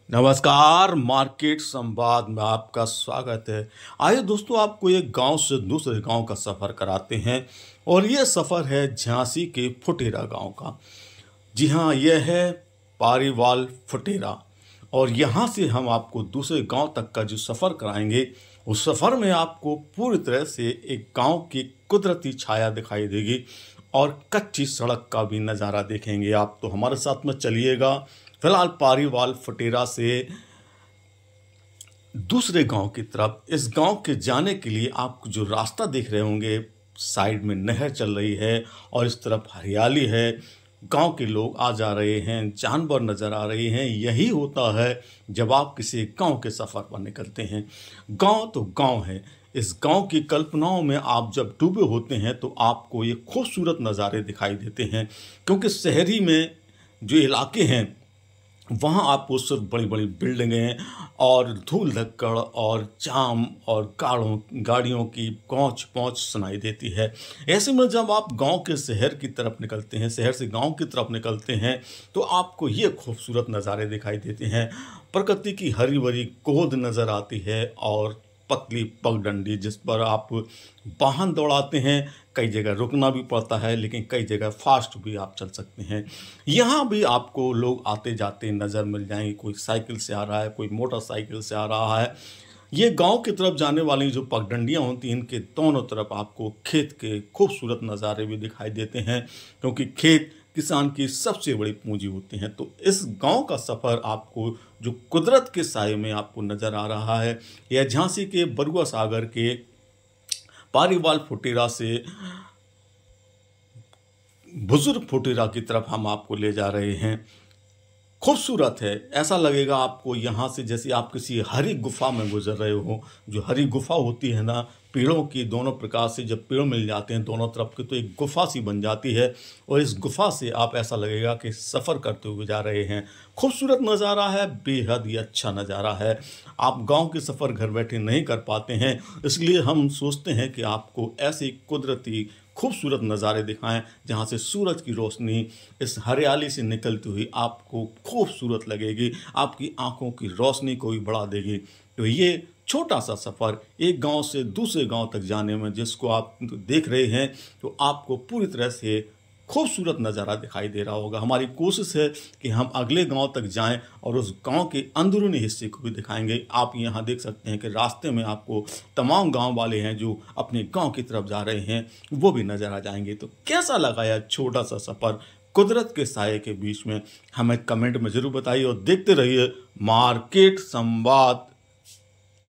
नमस्कार, मार्केट संवाद में आपका स्वागत है। आइए दोस्तों, आपको एक गांव से दूसरे गांव का सफ़र कराते हैं और ये सफ़र है झांसी के फुटेरा गांव का। जी हाँ, यह है पारीवाल फुटेरा और यहाँ से हम आपको दूसरे गांव तक का जो सफ़र कराएंगे, उस सफ़र में आपको पूरी तरह से एक गांव की कुदरती छाया दिखाई देगी और कच्ची सड़क का भी नज़ारा देखेंगे आप। तो हमारे साथ में चलिएगा। फिलहाल पारीवाल फुटेरा से दूसरे गांव की तरफ, इस गांव के जाने के लिए आप जो रास्ता देख रहे होंगे, साइड में नहर चल रही है और इस तरफ हरियाली है। गांव के लोग आ जा रहे हैं, जानवर नज़र आ रहे हैं। यही होता है जब आप किसी गांव के सफ़र पर निकलते हैं। गांव तो गांव है। इस गांव की कल्पनाओं में आप जब डूबे होते हैं तो आपको ये खूबसूरत नज़ारे दिखाई देते हैं, क्योंकि शहरी में जो इलाके हैं वहाँ आपको सिर्फ बड़ी बड़ी बिल्डिंगें और धूल धक्कड़ और जाम और गाड़ियों की पहुँच पहुँच सुनाई देती है। ऐसे में जब आप गांव के शहर की तरफ निकलते हैं, शहर से गांव की तरफ निकलते हैं, तो आपको ये खूबसूरत नज़ारे दिखाई देते हैं। प्रकृति की हरी भरी गोद नज़र आती है और पतली पगडंडी जिस पर आप वाहन दौड़ाते हैं। कई जगह रुकना भी पड़ता है, लेकिन कई जगह फास्ट भी आप चल सकते हैं। यहाँ भी आपको लोग आते जाते नज़र मिल जाएंगे। कोई साइकिल से आ रहा है, कोई मोटरसाइकिल से आ रहा है। ये गांव की तरफ जाने वाली जो पगडंडियाँ होती हैं, इनके दोनों तरफ आपको खेत के खूबसूरत नज़ारे भी दिखाई देते हैं, क्योंकि खेत किसान की सबसे बड़ी पूंजी होती हैं। तो इस गांव का सफ़र आपको जो कुदरत के साए में आपको नज़र आ रहा है, यह झांसी के बरुआ सागर के पारीवाल फुटेरा से बुजुर्ग फुटेरा की तरफ हम आपको ले जा रहे हैं। खूबसूरत है, ऐसा लगेगा आपको यहाँ से जैसे आप किसी हरी गुफा में गुजर रहे हो। जो हरी गुफा होती है ना, पेड़ों की दोनों प्रकार से जब पेड़ मिल जाते हैं दोनों तरफ के, तो एक गुफा सी बन जाती है और इस गुफा से आप ऐसा लगेगा कि सफ़र करते हुए जा रहे हैं। खूबसूरत नज़ारा है, बेहद ही अच्छा नज़ारा है। आप गांव के सफ़र घर बैठे नहीं कर पाते हैं, इसलिए हम सोचते हैं कि आपको ऐसी कुदरती खूबसूरत नज़ारे दिखाएं जहां से सूरज की रोशनी इस हरियाली से निकलती हुई आपको खूबसूरत लगेगी, आपकी आंखों की रोशनी को भी बढ़ा देगी। तो ये छोटा सा सफ़र एक गांव से दूसरे गांव तक जाने में जिसको आप देख रहे हैं, तो आपको पूरी तरह से खूबसूरत नज़ारा दिखाई दे रहा होगा। हमारी कोशिश है कि हम अगले गांव तक जाएं और उस गांव के अंदरूनी हिस्से को भी दिखाएंगे। आप यहां देख सकते हैं कि रास्ते में आपको तमाम गांव वाले हैं जो अपने गांव की तरफ जा रहे हैं, वो भी नज़र आ जाएंगे। तो कैसा लगा यह छोटा सा सफ़र कुदरत के साए के बीच में, हमें कमेंट में ज़रूर बताइए और देखते रहिए मार्केट संवाद।